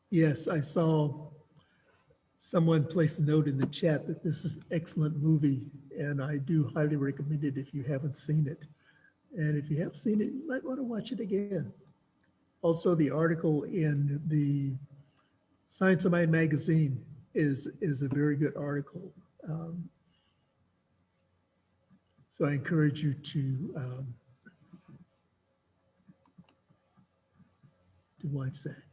Yes, I saw someone place a note in the chat that this is an excellent movie, and I do highly recommend it if you haven't seen it. And if you have seen it, you might want to watch it again. Also, the article in the Science of Mind magazine is a very good article. Um, so I encourage you to watch that.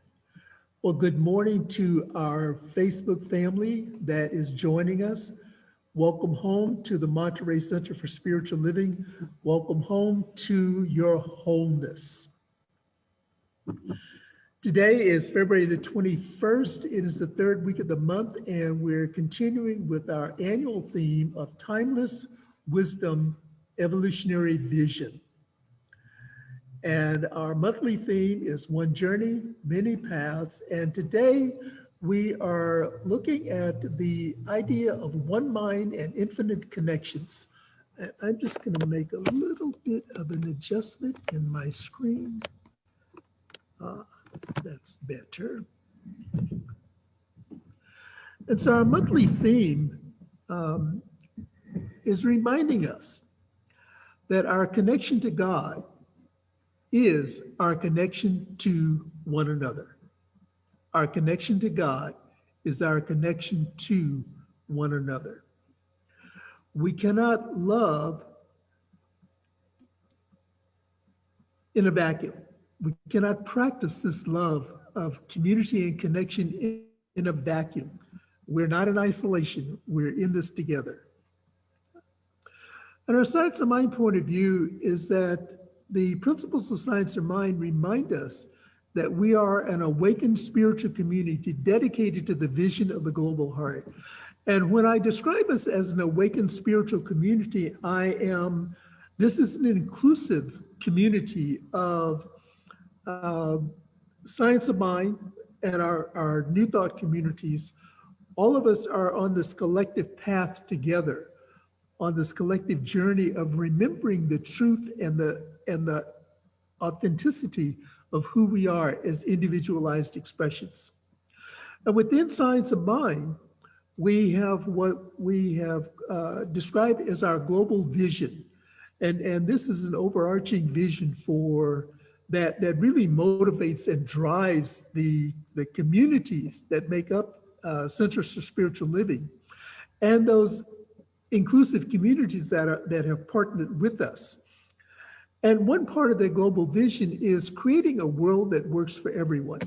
Well, good morning to our Facebook family that is joining us. Welcome home to the Monterey Center for Spiritual Living. Welcome home to your wholeness. Today is February the 21st. It is the third week of the month, and we're continuing with our annual theme of Timeless Wisdom, Evolutionary Vision. And our monthly theme is One Journey, Many Paths. And today we are looking at the idea of one mind and infinite connections. And I'm just going to make a little bit of an adjustment in my screen. That's better. And so our monthly theme is reminding us that our connection to God is our connection to one another. Our connection to God is our connection to one another. We cannot love in a vacuum. We cannot practice this love of community and connection in a vacuum. We're not in isolation. We're in this together. And our Science of Mind point of view is that the principles of Science of Mind remind us that we are an awakened spiritual community dedicated to the vision of the global heart. And when I describe us as an awakened spiritual community, this is an inclusive community of Science of Mind and our New Thought communities. All of us are on this collective path together, on this collective journey of remembering the truth and the authenticity of who we are as individualized expressions. And within Science of Mind, we have what we have described as our global vision. And this is an overarching vision for that really motivates and drives the communities that make up Centers for Spiritual Living, and those inclusive communities that have partnered with us. And one part of the global vision is creating a world that works for everyone.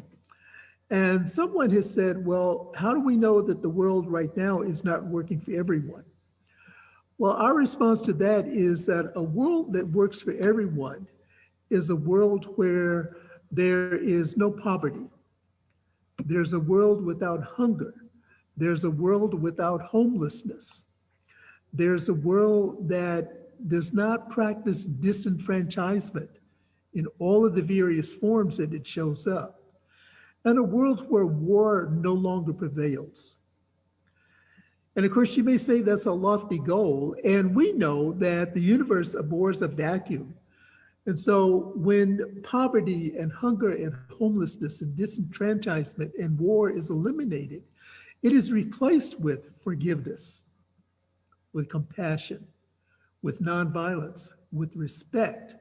And someone has said, well, how do we know that the world right now is not working for everyone? Well, our response to that is that a world that works for everyone is a world where there is no poverty. There's a world without hunger. There's a world without homelessness. There's a world that does not practice disenfranchisement in all of the various forms that it shows up, and a world where war no longer prevails. And of course, you may say that's a lofty goal, and we know that the universe abhors a vacuum. And so when poverty and hunger and homelessness and disenfranchisement and war is eliminated, it is replaced with forgiveness, with compassion, with nonviolence, with respect,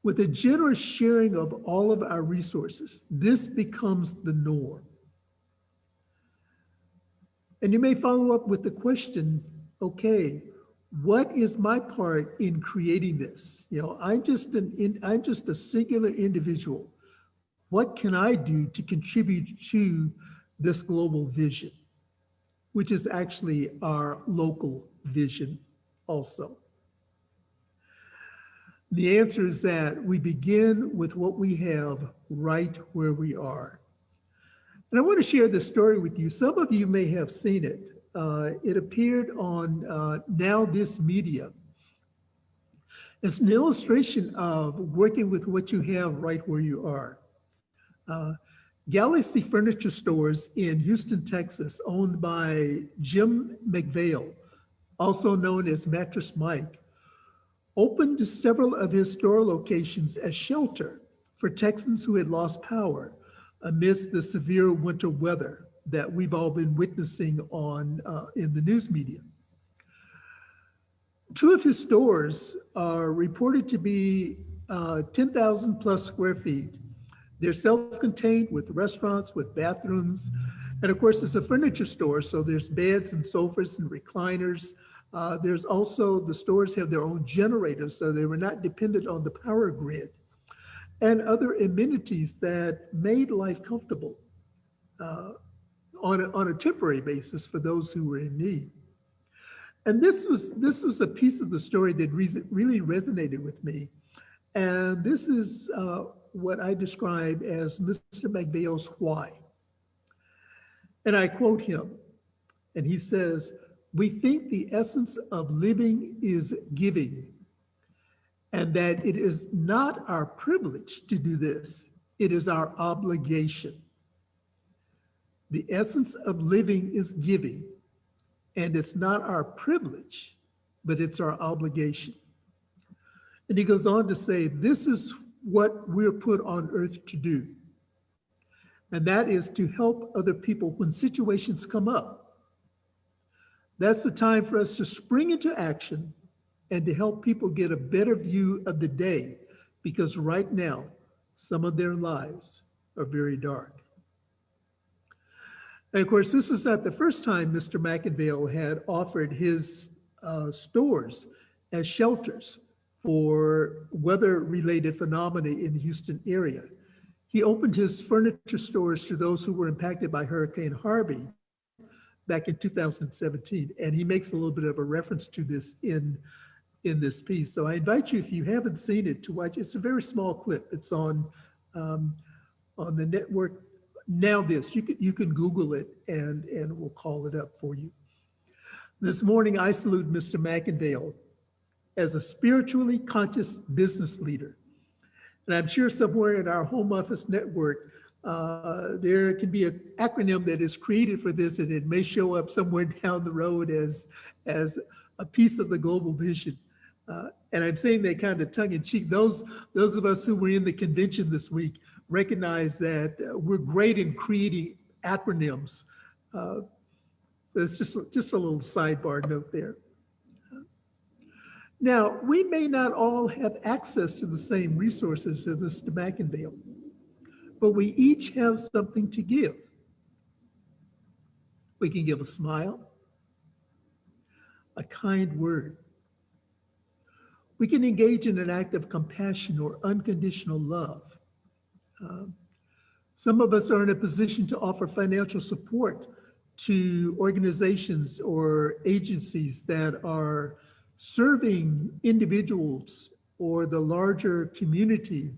with a generous sharing of all of our resources. This becomes the norm. And you may follow up with the question, okay, what is my part in creating this? You know, I'm just a singular individual. What can I do to contribute to this global vision, which is actually our local vision also? The answer is that we begin with what we have right where we are. And I want to share this story with you. Some of you may have seen it. It appeared on Now This Media. It's an illustration of working with what you have right where you are. Galaxy Furniture Stores in Houston, Texas, owned by Jim McVale, also known as Mattress Mike, opened several of his store locations as shelter for Texans who had lost power amidst the severe winter weather that we've all been witnessing in the news media. Two of his stores are reported to be 10,000 plus square feet. They're self-contained with restaurants, with bathrooms. And of course, it's a furniture store, so there's beds and sofas and recliners. There's also, the stores have their own generators, so they were not dependent on the power grid, and other amenities that made life comfortable on a temporary basis for those who were in need. And this was a piece of the story that really resonated with me. And this is what I describe as Mr. McVeighl's why. And I quote him, and he says, "We think the essence of living is giving, and that it is not our privilege to do this, it is our obligation. The essence of living is giving, and it's not our privilege, but it's our obligation." And he goes on to say, this is what we're put on earth to do. And that is to help other people when situations come up. That's the time for us to spring into action and to help people get a better view of the day, because right now, some of their lives are very dark. And of course, this is not the first time Mr. McIngvale had offered his stores as shelters for weather-related phenomena in the Houston area. He opened his furniture stores to those who were impacted by Hurricane Harvey back in 2017, and he makes a little bit of a reference to this in this piece. So I invite you, if you haven't seen it, to watch. It's a very small clip. It's on the network. Now this, you can Google it and we'll call it up for you. This morning, I salute Mr. McIngvale as a spiritually conscious business leader. And I'm sure somewhere in our home office network, there can be an acronym that is created for this, and it may show up somewhere down the road as a piece of the global vision. And I'm saying that kind of tongue in cheek. Those of us who were in the convention this week recognize that we're great in creating acronyms. So it's just a little sidebar note there. Now, we may not all have access to the same resources as Mr. McIngvale, but we each have something to give. We can give a smile, a kind word. We can engage in an act of compassion or unconditional love. Some of us are in a position to offer financial support to organizations or agencies that are serving individuals or the larger community,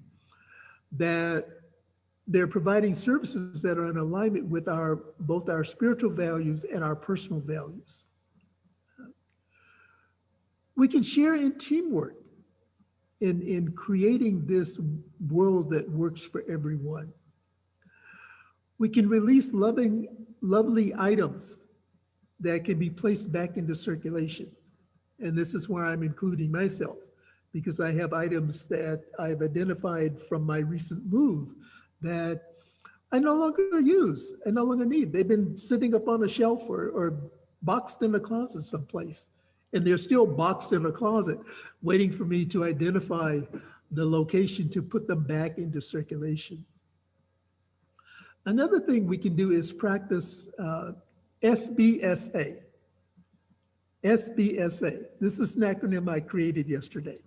that they're providing services that are in alignment with both our spiritual values and our personal values. We can share in teamwork in creating this world that works for everyone. We can release lovely items that can be placed back into circulation. And this is where I'm including myself, because I have items that I've identified from my recent move that I no longer use, I no longer need. They've been sitting up on a shelf or boxed in a closet someplace. And they're still boxed in a closet, waiting for me to identify the location to put them back into circulation. Another thing we can do is practice SBSA. SBSA. This is an acronym I created yesterday.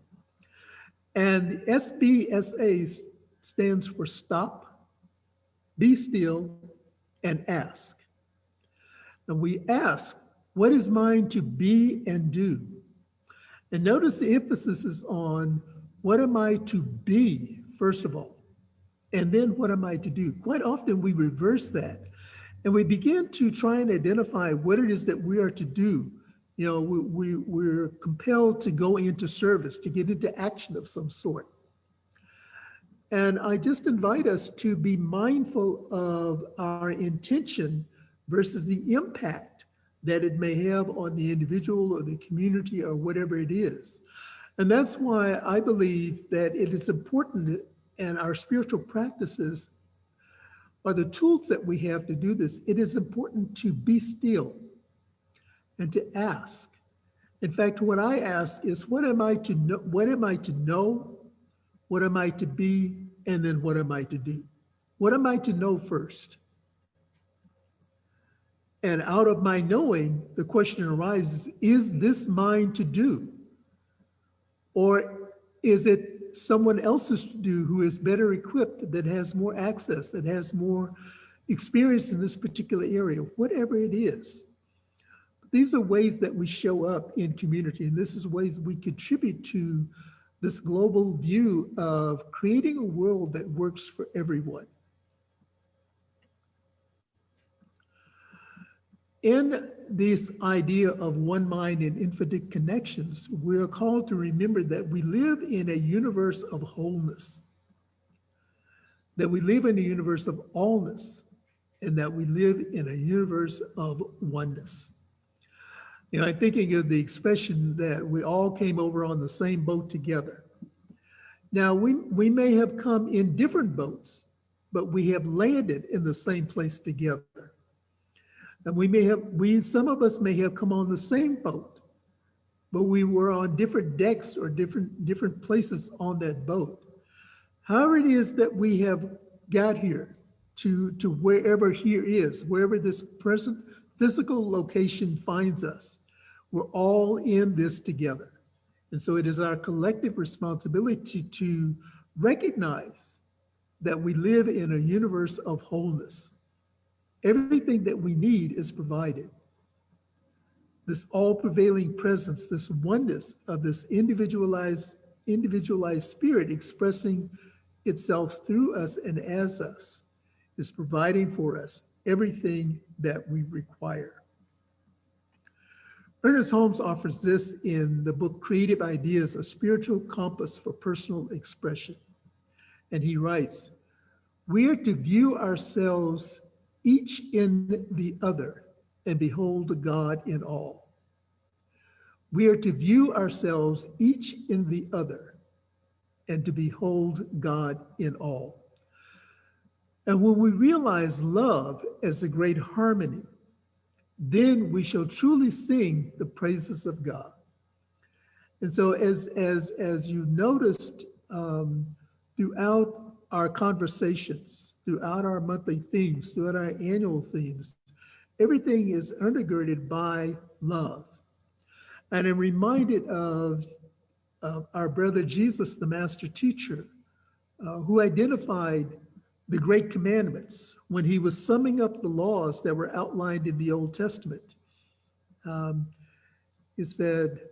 And SBSA stands for stop, be still, and ask. And we ask, what is mine to be and do? And notice the emphasis is on what am I to be, first of all, and then what am I to do? Quite often we reverse that and we begin to try and identify what it is that we are to do. You know, we're compelled to go into service, to get into action of some sort. And I just invite us to be mindful of our intention versus the impact that it may have on the individual or the community or whatever it is. And that's why I believe that it is important in our spiritual practices are the tools that we have to do this. It is important to be still and to ask. In fact, what I ask is, what am I to know? What am I to know? What am I to be? And then what am I to do? What am I to know first? And out of my knowing, the question arises, is this mine to do? Or is it someone else's to do who is better equipped, that has more access, that has more experience in this particular area, whatever it is? These are ways that we show up in community, and this is ways we contribute to this global view of creating a world that works for everyone. In this idea of one mind and infinite connections, we are called to remember that we live in a universe of wholeness, that we live in a universe of allness, and that we live in a universe of oneness. You know, I'm thinking of the expression that we all came over on the same boat together. Now, we may have come in different boats, but we have landed in the same place together. And some of us may have come on the same boat, but we were on different decks or different places on that boat. However it is that we have got here to wherever here is, wherever this present physical location finds us, we're all in this together. And so it is our collective responsibility to recognize that we live in a universe of wholeness. Everything that we need is provided. This all-prevailing presence, this oneness of this individualized spirit expressing itself through us and as us, is providing for us everything that we require. Ernest Holmes offers this in the book Creative Ideas, a spiritual compass for personal expression. And he writes, "We are to view ourselves each in the other and behold God in all." We are to view ourselves each in the other and to behold God in all. And when we realize love as a great harmony, then we shall truly sing the praises of God. And so as you noticed throughout our conversations, throughout our monthly themes, throughout our annual themes, everything is undergirded by love. And I'm reminded of our brother Jesus, the master teacher, who identified the great commandments when he was summing up the laws that were outlined in the Old Testament. He said,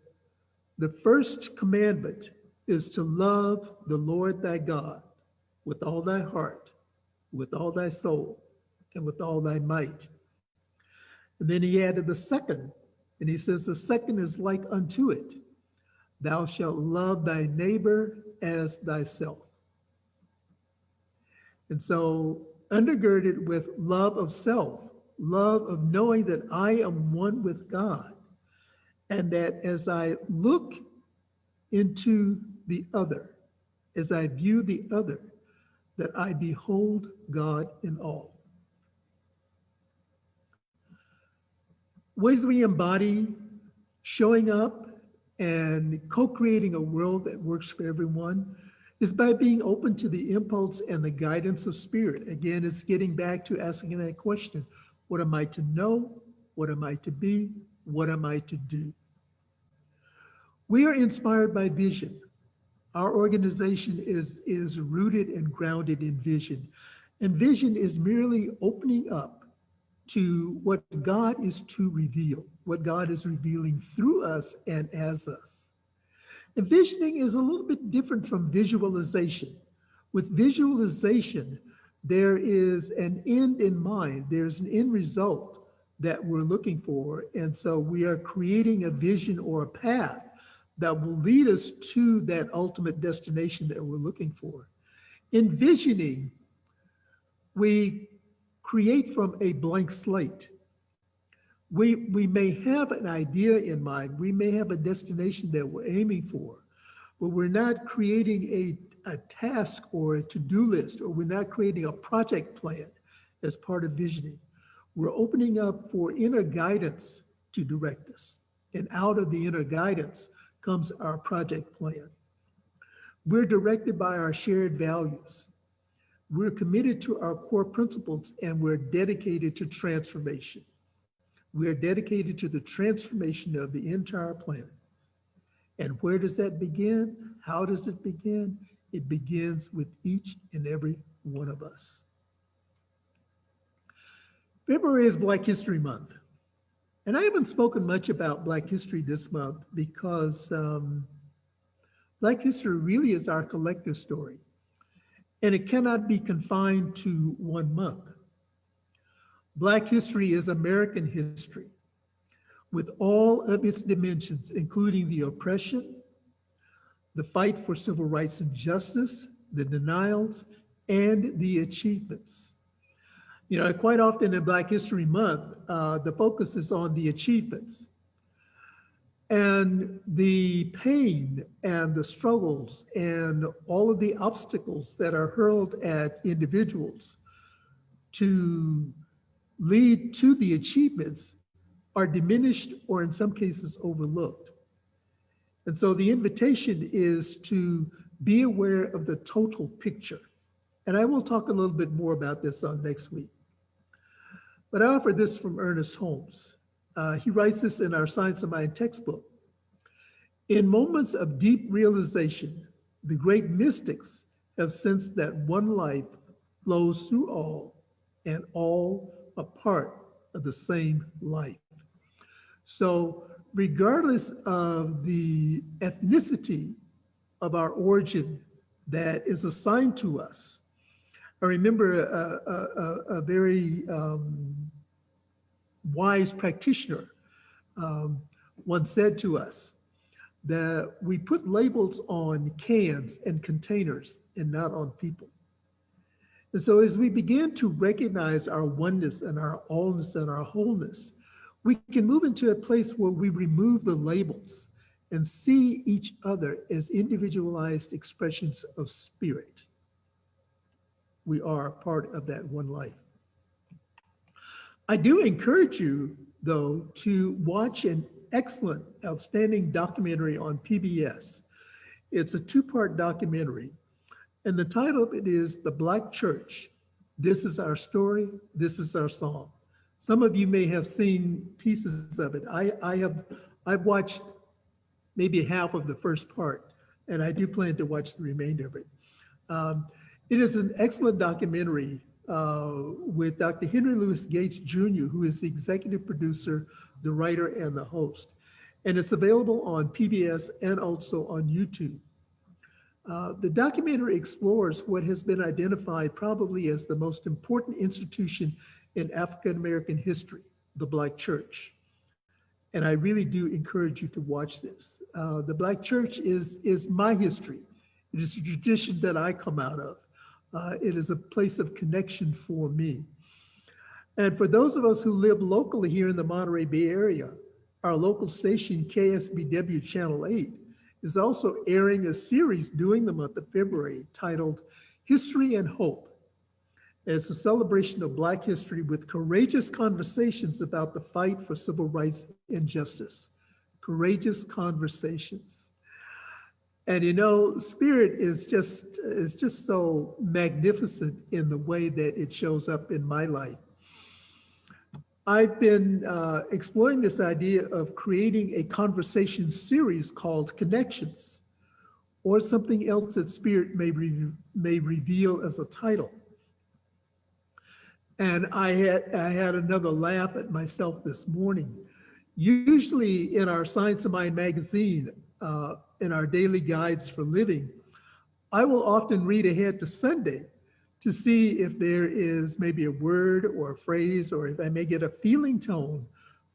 the first commandment is to love the Lord thy God with all thy heart, with all thy soul, and with all thy might. And then he added the second, and he says, the second is like unto it. Thou shalt love thy neighbor as thyself. And so undergirded with love of self, love of knowing that I am one with God, and that as I look into the other, as I view the other, that I behold God in all. Ways we embody showing up and co-creating a world that works for everyone is by being open to the impulse and the guidance of spirit. Again, it's getting back to asking that question, what am I to know? What am I to be? What am I to do? We are inspired by vision. Our organization is rooted and grounded in vision. And vision is merely opening up to what God is to reveal, what God is revealing through us and as us. Envisioning is a little bit different from visualization. With visualization, there is an end in mind. There's an end result that we're looking for. And so we are creating a vision or a path that will lead us to that ultimate destination that we're looking for. Envisioning, we create from a blank slate. We may have an idea in mind, we may have a destination that we're aiming for, but we're not creating a task or a to-do list, or we're not creating a project plan as part of visioning. We're opening up for inner guidance to direct us. And out of the inner guidance comes our project plan. We're directed by our shared values. We're committed to our core principles, and we're dedicated to transformation. We're dedicated to the transformation of the entire planet. And where does that begin? How does it begin? It begins with each and every one of us. February is Black History Month. And I haven't spoken much about Black history this month because Black history really is our collective story. And it cannot be confined to one month. Black history is American history with all of its dimensions, including the oppression, the fight for civil rights and justice, the denials, and the achievements. You know, quite often in Black History Month, the focus is on the achievements and the pain and the struggles and all of the obstacles that are hurled at individuals to lead to the achievements are diminished or in some cases overlooked. And so the invitation is to be aware of the total picture. And I will talk a little bit more about this on next week. But I offer this from Ernest Holmes. He writes this in our Science of Mind textbook. In moments of deep realization, the great mystics have sensed that one life flows through all, and all a part of the same life. So regardless of the ethnicity of our origin that is assigned to us, I remember a very wise practitioner once said to us that we put labels on cans and containers and not on people. And so as we begin to recognize our oneness and our allness and our wholeness, we can move into a place where we remove the labels and see each other as individualized expressions of spirit. We are part of that one life. I do encourage you, though, to watch an excellent, outstanding documentary on PBS. It's a two-part documentary, and the title of it is The Black Church. This is our story, this is our song. Some of you may have seen pieces of it. I've watched maybe half of the first part, and I do plan to watch the remainder of it. It is an excellent documentary with Dr. Henry Louis Gates Jr., who is the executive producer, the writer, and the host. And it's available on PBS and also on YouTube. The documentary explores what has been identified probably as the most important institution in African-American history, the Black Church. And I really do encourage you to watch this. The Black Church is my history. It is a tradition that I come out of. It is a place of connection for me. And for those of us who live locally here in the Monterey Bay Area, our local station, KSBW Channel 8, is also airing a series during the month of February titled History and Hope. It's a celebration of Black history with courageous conversations about the fight for civil rights and justice. Courageous conversations. And you know, Spirit is just so magnificent in the way that it shows up in my life. I've been exploring this idea of creating a conversation series called Connections, or something else that Spirit may reveal as a title. And I had another laugh at myself this morning. Usually in our Science of Mind magazine, in our daily guides for living, I will often read ahead to Sunday to see if there is maybe a word or a phrase, or if I may get a feeling tone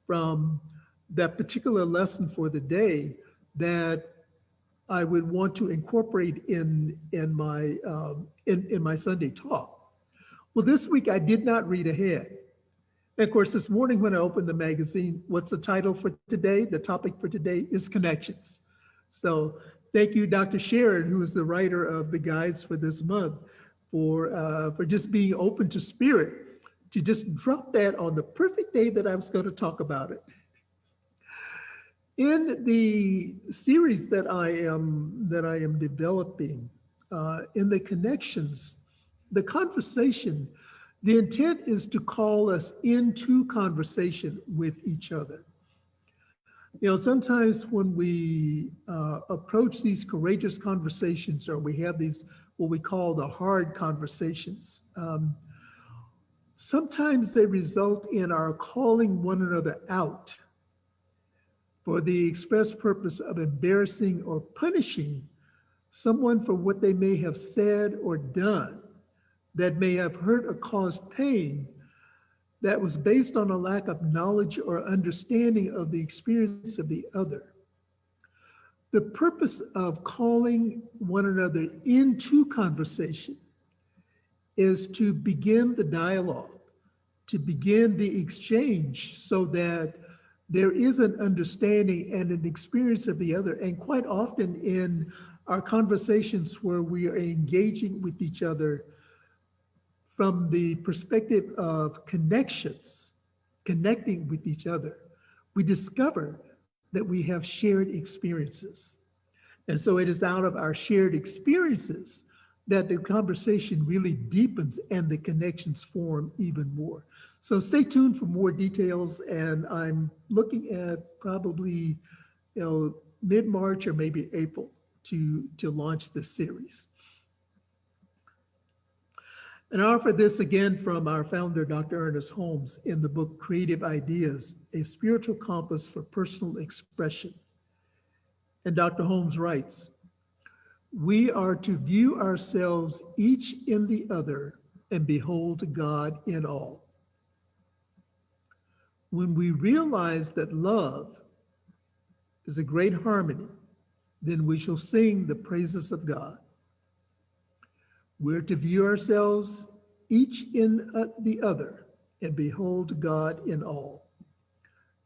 from that particular lesson for the day that I would want to incorporate in my Sunday talk. Well, this week I did not read ahead. And of course, this morning when I opened the magazine, what's the title for today? The topic for today is Connections. So thank you, Dr. Sharon, who is the writer of the guides for this month, for just being open to Spirit to just drop that on the perfect day that I was going to talk about it. In the series that I am developing, in the connections, the conversation, the intent is to call us into conversation with each other. You know, sometimes when we approach these courageous conversations, or we have these, what we call the hard conversations, sometimes they result in our calling one another out for the express purpose of embarrassing or punishing someone for what they may have said or done that may have hurt or caused pain that was based on a lack of knowledge or understanding of the experience of the other. The purpose of calling one another into conversation is to begin the dialogue, to begin the exchange, so that there is an understanding and an experience of the other. And quite often in our conversations where we are engaging with each other from the perspective of connections, connecting with each other, we discover that we have shared experiences. And so it is out of our shared experiences that the conversation really deepens and the connections form even more. So stay tuned for more details, and I'm looking at probably, mid-March or maybe April to launch this series. And I offer this again from our founder, Dr. Ernest Holmes, in the book Creative Ideas, A Spiritual Compass for Personal Expression. And Dr. Holmes writes, "We are to view ourselves each in the other and behold God in all. When we realize that love is a great harmony, then we shall sing the praises of God. We're to view ourselves each in the other and behold God in all.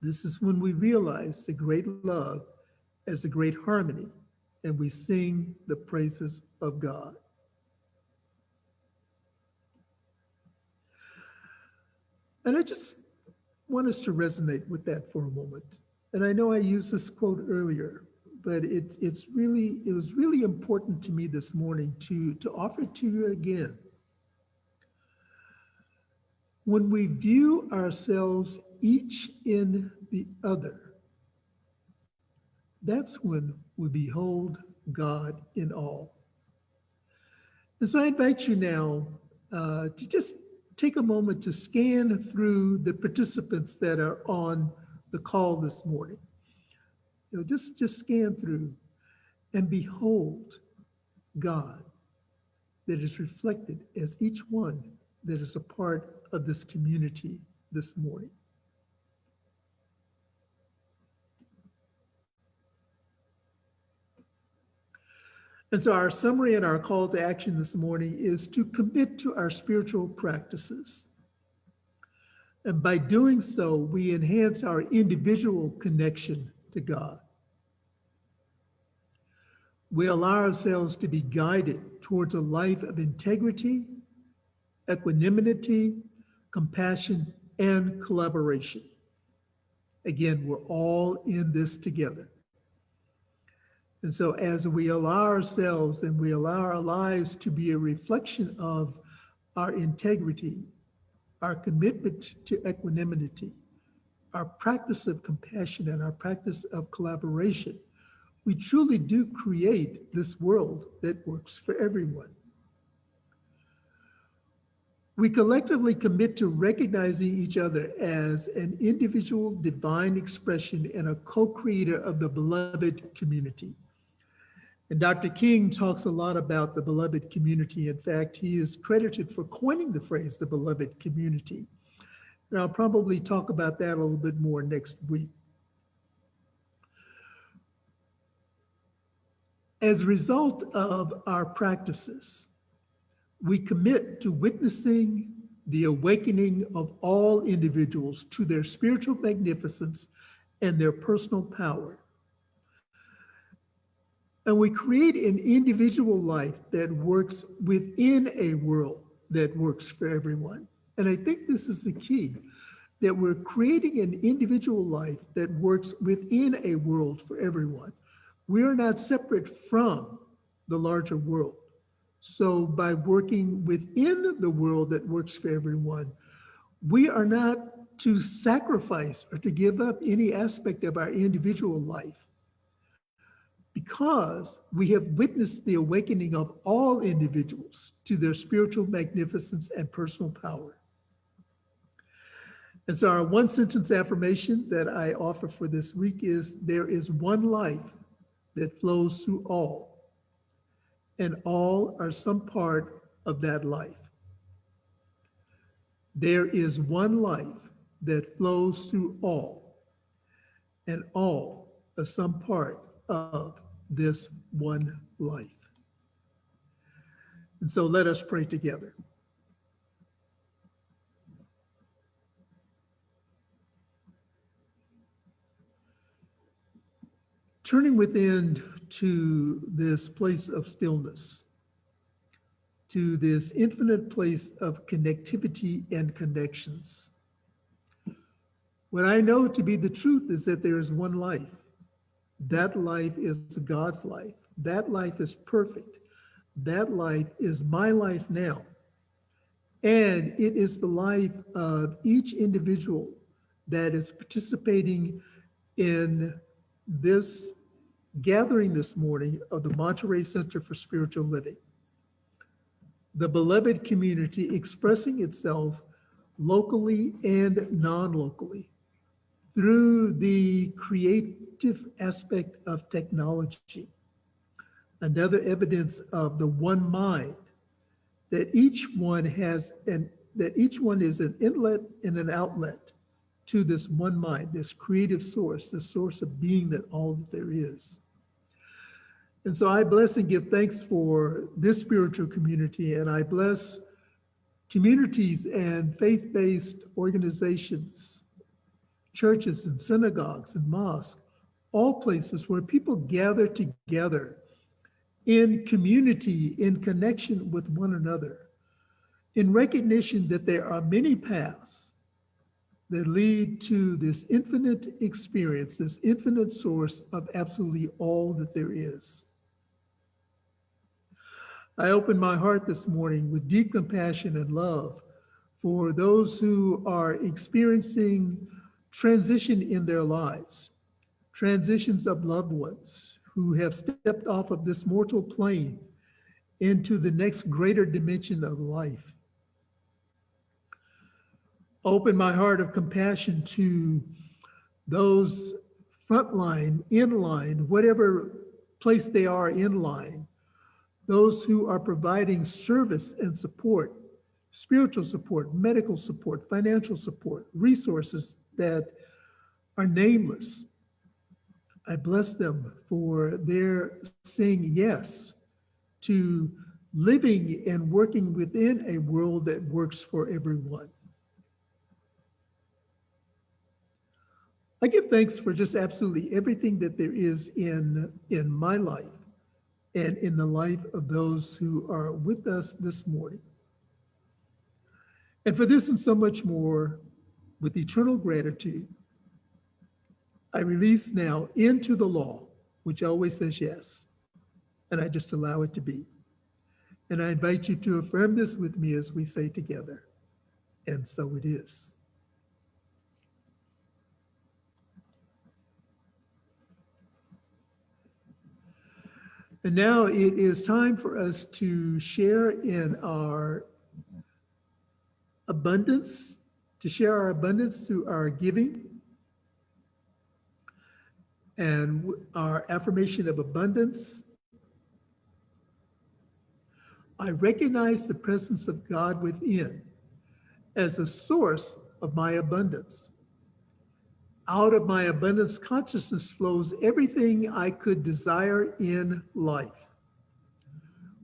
This is when we realize the great love as a great harmony, and we sing the praises of God." And I just want us to resonate with that for a moment. And I know I used this quote earlier, but it was really important to me this morning to offer it to you again. When we view ourselves each in the other, that's when we behold God in all. And so I invite you now to just take a moment to scan through the participants that are on the call this morning. Just scan through and behold God that is reflected as each one that is a part of this community this morning. And so our summary and our call to action this morning is to commit to our spiritual practices. And by doing so, we enhance our individual connection to God. We allow ourselves to be guided towards a life of integrity, equanimity, compassion, and collaboration. Again, we're all in this together. And so as we allow ourselves and we allow our lives to be a reflection of our integrity, our commitment to equanimity, our practice of compassion, and our practice of collaboration, we truly do create this world that works for everyone. We collectively commit to recognizing each other as an individual divine expression and a co-creator of the beloved community. And Dr. King talks a lot about the beloved community. In fact, he is credited for coining the phrase, the beloved community. And I'll probably talk about that a little bit more next week. As a result of our practices, we commit to witnessing the awakening of all individuals to their spiritual magnificence and their personal power. And we create an individual life that works within a world that works for everyone. And I think this is the key, that we're creating an individual life that works within a world for everyone. We are not separate from the larger world. So by working within the world that works for everyone, we are not to sacrifice or to give up any aspect of our individual life because we have witnessed the awakening of all individuals to their spiritual magnificence and personal power. And so our one sentence affirmation that I offer for this week is, there is one life that flows through all, and all are some part of that life. There is one life that flows through all, and all are some part of this one life. And so let us pray together. Turning within to this place of stillness, to this infinite place of connectivity and connections. What I know to be the truth is that there is one life. That life is God's life. That life is perfect. That life is my life now. And it is the life of each individual that is participating in this gathering this morning of the Monterey Center for Spiritual Living. The beloved community expressing itself locally and non-locally through the creative aspect of technology. Another evidence of the one mind, that each one has, and that each one is an inlet and an outlet to this one mind, this creative source, the source of being that all that there is. And so I bless and give thanks for this spiritual community, and I bless communities and faith-based organizations, churches and synagogues and mosques, all places where people gather together in community, in connection with one another, in recognition that there are many paths that lead to this infinite experience, this infinite source of absolutely all that there is. I open my heart this morning with deep compassion and love for those who are experiencing transition in their lives, transitions of loved ones who have stepped off of this mortal plane into the next greater dimension of life. Open my heart of compassion to those frontline, in line, whatever place they are in line, those who are providing service and support, spiritual support, medical support, financial support, resources that are nameless. I bless them for their saying yes to living and working within a world that works for everyone. I give thanks for just absolutely everything that there is in my life and in the life of those who are with us this morning. And for this and so much more, with eternal gratitude, I release now into the law, which always says yes, and I just allow it to be. And I invite you to affirm this with me as we say together, and so it is. And now it is time for us to share in our abundance, to share our abundance through our giving. And our affirmation of abundance: I recognize the presence of God within as the source of my abundance. Out of my abundance consciousness flows everything I could desire in life.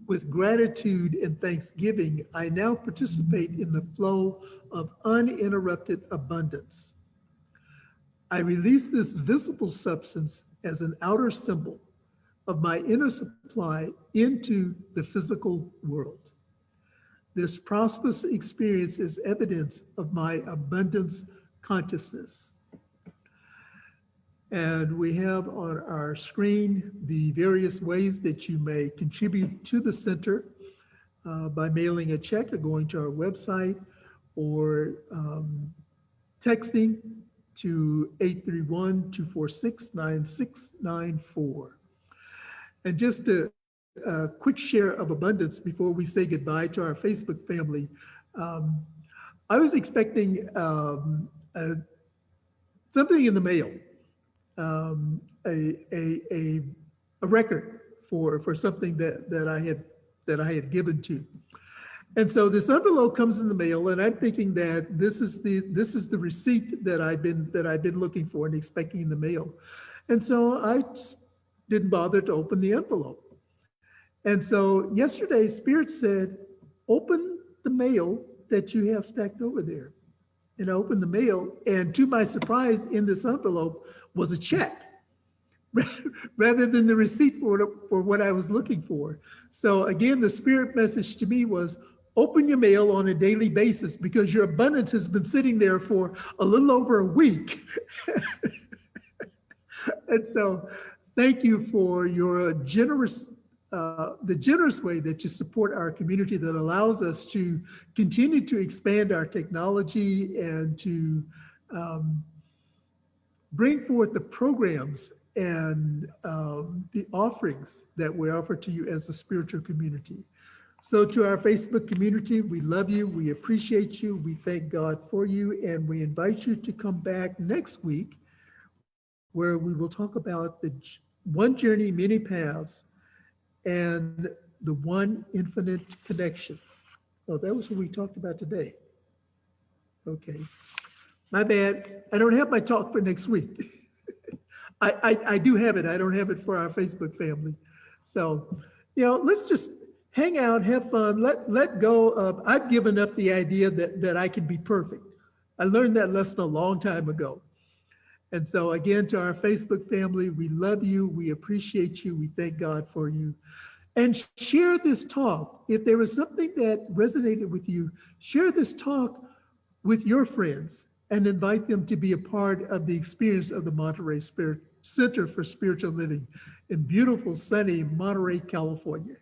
With gratitude and thanksgiving, I now participate in the flow of uninterrupted abundance. I release this visible substance as an outer symbol of my inner supply into the physical world. This prosperous experience is evidence of my abundance consciousness. And we have on our screen the various ways that you may contribute to the center by mailing a check or going to our website, or texting to 831-246-9694. And just a quick share of abundance before we say goodbye to our Facebook family. I was expecting something in the mail, a record for something that I had given to. And so this envelope comes in the mail, and I'm thinking that this is the receipt that I've been looking for and expecting in the mail. And so I just didn't bother to open the envelope. And so yesterday, Spirit said, open the mail that you have stacked over there. And I opened the mail, and to my surprise, in this envelope was a check rather than the receipt for what I was looking for. So again, the Spirit message to me was, open your mail on a daily basis, because your abundance has been sitting there for a little over a week. And so thank you for your generous, the generous way that you support our community that allows us to continue to expand our technology and to bring forth the programs and the offerings that we offer to you as a spiritual community. So to our Facebook community, we love you, we appreciate you, we thank God for you, and we invite you to come back next week, where we will talk about the one journey, many paths, and the one infinite connection. Oh, that was what we talked about today. Okay, my bad. I don't have my talk for next week. I do have it. I don't have it for our Facebook family. So, let's just hang out, have fun, let go of, I've given up the idea that I can be perfect. I learned that lesson a long time ago. And so again, to our Facebook family, we love you, we appreciate you, we thank God for you. And share this talk. If there was something that resonated with you, share this talk with your friends and invite them to be a part of the experience of the Monterey Center for Spiritual Living in beautiful, sunny Monterey, California.